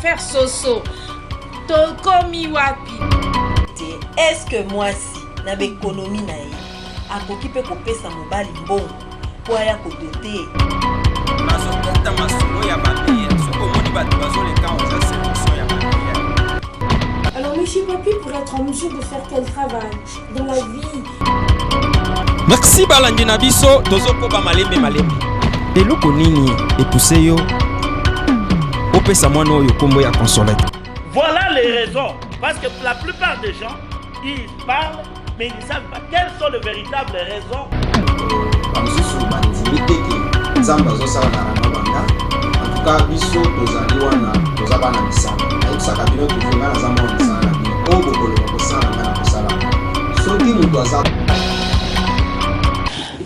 faire soso. Tokomi wapi. Est-ce que moi si na l'économie na ye akoki pe kopesa mobali mbongo po aya kodote nazokota masolo ya babiye soko moni bato bazoleka oza sélection ya babiye. Alors monsieur Papi, pour être en mesure de faire quel travail dans la vie? Merci balandi na biso tozoko ba malembe malembe. Eloko nini epousse yo opesa mwana oyo kombo ya Consolette? Voilà les raisons. Parce que la plupart des gens, ils parlent, mais ils ne savent pas quelles sont les véritables raisons.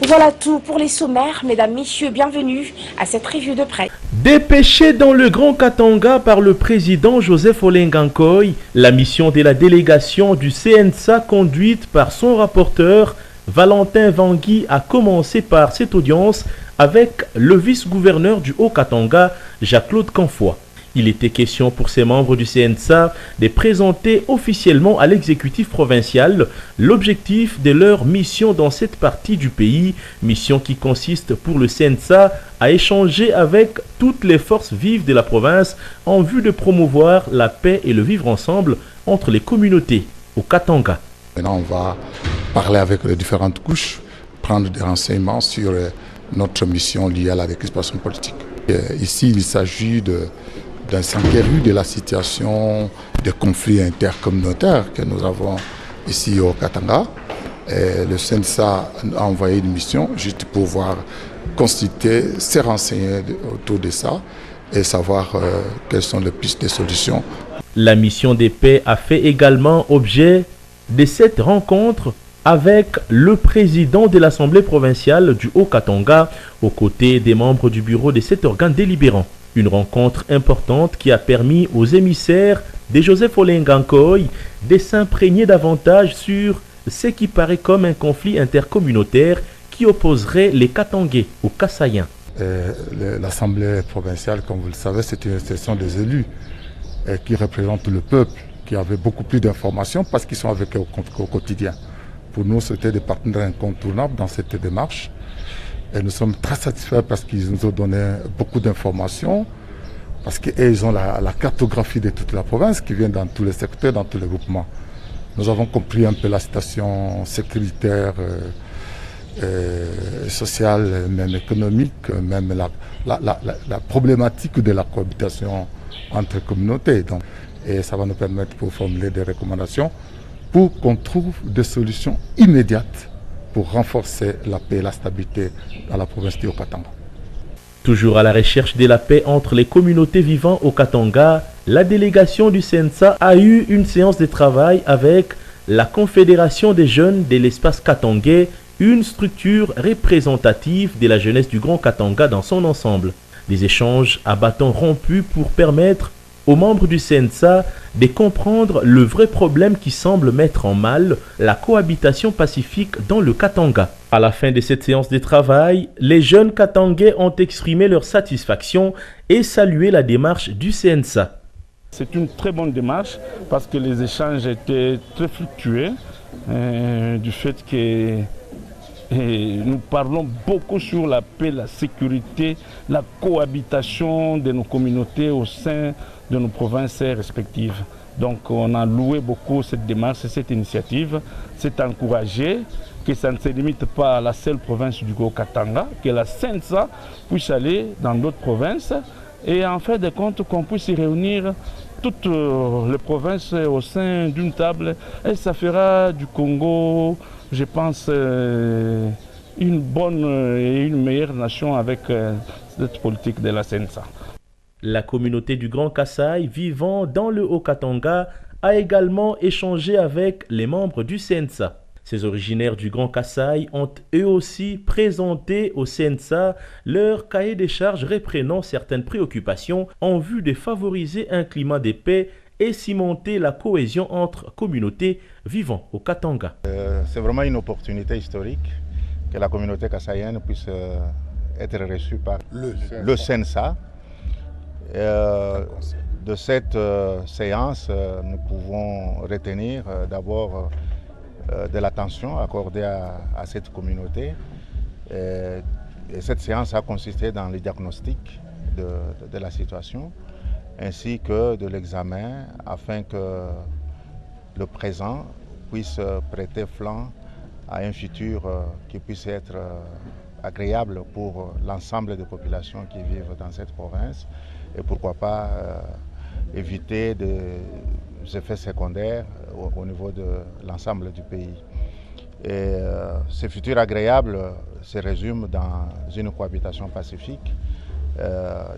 Voilà tout pour les sommaires. Mesdames, messieurs, bienvenue à cette revue de presse. Dépêché dans le Grand Katanga par le président Joseph Olenga-Nkoy, la mission de la délégation du CNSA conduite par son rapporteur Valentin Vangui a commencé par cette audience avec le vice-gouverneur du Haut-Katanga, Jacques-Claude Canfoy. Il était question pour ces membres du CNSA de présenter officiellement à l'exécutif provincial l'objectif de leur mission dans cette partie du pays, mission qui consiste pour le CNSA à échanger avec toutes les forces vives de la province en vue de promouvoir la paix et le vivre ensemble entre les communautés au Katanga. Maintenant, on va parler avec les différentes couches, prendre des renseignements sur notre mission liée à la récupération politique. Ici, il s'agit d'un s'enquérir de la situation des conflits intercommunautaires que nous avons ici au Katanga. Et le CNSA a envoyé une mission juste pour pouvoir constituer, se renseigner autour de ça et savoir quelles sont les pistes de solutions. La mission de paix a fait également objet de cette rencontre avec le président de l'Assemblée provinciale du Haut-Katanga aux côtés des membres du bureau de cet organe délibérant. Une rencontre importante qui a permis aux émissaires de Joseph Olenga-Nkoy de s'imprégner davantage sur ce qui paraît comme un conflit intercommunautaire qui opposerait les Katangais aux Kassaïens. L'Assemblée provinciale, comme vous le savez, c'est une institution des élus qui représente le peuple, qui avait beaucoup plus d'informations parce qu'ils sont avec eux au quotidien. Pour nous, c'était des partenaires incontournables dans cette démarche. Et nous sommes très satisfaits parce qu'ils nous ont donné beaucoup d'informations, parce qu'ils ont la cartographie de toute la province qui vient dans tous les secteurs, dans tous les groupements. Nous avons compris un peu la situation sécuritaire, sociale, même économique, même la problématique de la cohabitation entre communautés. Donc, et ça va nous permettre pour formuler des recommandations pour qu'on trouve des solutions immédiates pour renforcer la paix et la stabilité dans la province du Haut-Katanga. Toujours à la recherche de la paix entre les communautés vivant au Katanga, la délégation du CNSA a eu une séance de travail avec la Confédération des jeunes de l'espace katangais, une structure représentative de la jeunesse du Grand Katanga dans son ensemble. Des échanges à bâtons rompus pour permettre aux membres du CNSA de comprendre le vrai problème qui semble mettre en mal la cohabitation pacifique dans le Katanga. À la fin de cette séance de travail, les jeunes Katangais ont exprimé leur satisfaction et salué la démarche du CNSA. C'est une très bonne démarche parce que les échanges étaient très fructueux du fait que nous parlons beaucoup sur la paix, la sécurité, la cohabitation de nos communautés au sein de nos provinces respectives. Donc on a loué beaucoup cette démarche, cette initiative. C'est encouragé que ça ne se limite pas à la seule province du Haut-Katanga, que la CNSA puisse aller dans d'autres provinces et en fait de compte qu'on puisse y réunir toutes les provinces au sein d'une table et ça fera du Congo, je pense, une bonne et une meilleure nation avec cette politique de la CNSA. La communauté du Grand Kasaï vivant dans le Haut-Katanga a également échangé avec les membres du CNSA. Ces originaires du Grand Kasaï ont eux aussi présenté au CNSA leur cahier des charges reprenant certaines préoccupations en vue de favoriser un climat de paix et cimenter la cohésion entre communautés vivant au Katanga. C'est vraiment une opportunité historique que la communauté kassaïenne puisse être reçue par le CNSA De cette séance, nous pouvons retenir d'abord de l'attention accordée à cette communauté. Et cette séance a consisté dans le diagnostic de la situation ainsi que de l'examen afin que le présent puisse prêter flanc à un futur qui puisse être agréable pour l'ensemble des populations qui vivent dans cette province et pourquoi pas éviter des effets secondaires au niveau de l'ensemble du pays. Et ce futur agréable se résume dans une cohabitation pacifique,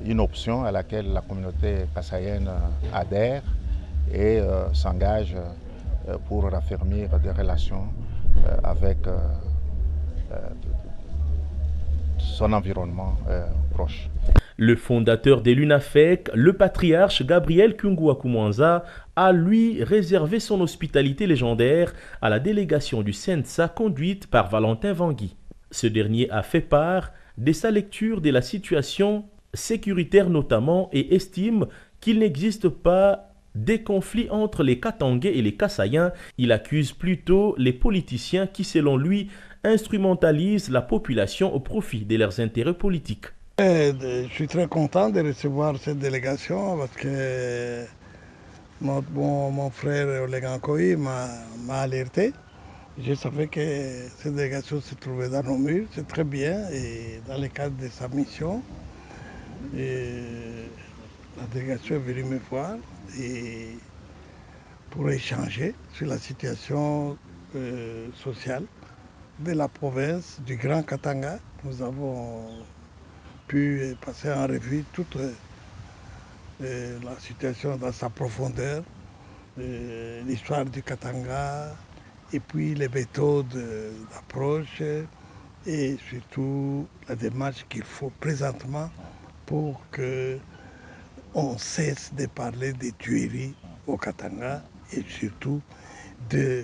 une option à laquelle la communauté kassaïenne adhère et s'engage pour raffermir des relations avec son environnement proche. Le fondateur de l'UNAFEC, le patriarche Gabriel Kungua-Kumwanza, a lui réservé son hospitalité légendaire à la délégation du CENSA conduite par Valentin Vangui. Ce dernier a fait part de sa lecture de la situation sécuritaire notamment et estime qu'il n'existe pas des conflits entre les Katangais et les Kassaïens. Il accuse plutôt les politiciens qui, selon lui, instrumentalisent la population au profit de leurs intérêts politiques. Je suis très content de recevoir cette délégation parce que mon frère Olégan Koï m'a alerté. Je savais que cette délégation se trouvait dans nos murs, c'est très bien, et dans le cadre de sa mission, la délégation est venue me voir et pour échanger sur la situation sociale de la province du Grand Katanga. Nous avons pu passer en revue toute la situation dans sa profondeur, l'histoire du Katanga, et puis les méthodes d'approche et surtout la démarche qu'il faut présentement pour qu'on cesse de parler des tueries au Katanga et surtout de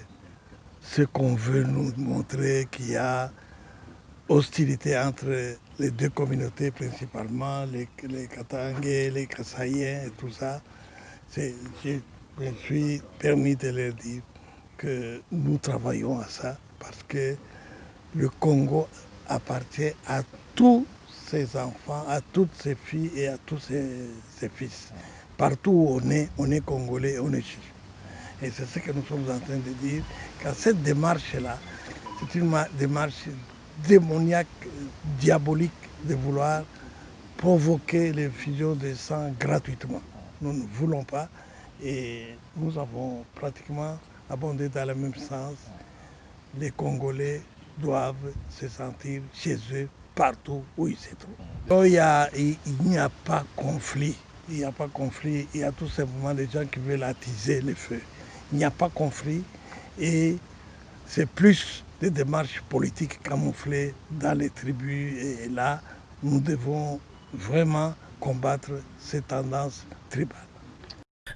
ce qu'on veut nous montrer qu'il y a hostilité entre les deux communautés, principalement les Katangais, les Kassaïens et tout ça. Je me suis permis de leur dire que nous travaillons à ça parce que le Congo appartient à tous ses enfants, à toutes ses filles et à tous ses fils. Partout où on est congolais, on est juif. Et c'est ce que nous sommes en train de dire, car cette démarche-là, c'est une démarche démoniaque, diabolique de vouloir provoquer les fusions de sang gratuitement. Nous ne voulons pas et nous avons pratiquement abondé dans le même sens. Les Congolais doivent se sentir chez eux partout où ils se trouvent. Il n'y a pas conflit. Il n'y a pas conflit. Il y a tout simplement des gens qui veulent attiser le feu. Il n'y a pas conflit et c'est plus des démarches politiques camouflées dans les tribus. Et là, nous devons vraiment combattre ces tendances tribales.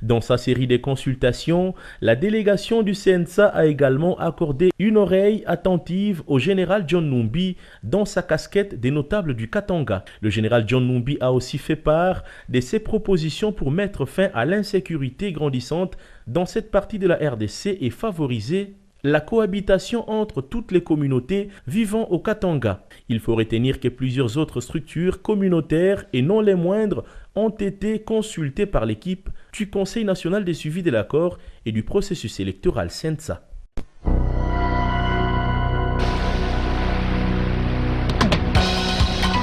Dans sa série de consultations, la délégation du CENSA a également accordé une oreille attentive au général John Numbi dans sa casquette des notables du Katanga. Le général John Numbi a aussi fait part de ses propositions pour mettre fin à l'insécurité grandissante dans cette partie de la RDC et favoriser la cohabitation entre toutes les communautés vivant au Katanga. Il faut retenir que plusieurs autres structures communautaires, et non les moindres, ont été consultées par l'équipe du Conseil national de suivi de l'accord et du processus électoral CENSA.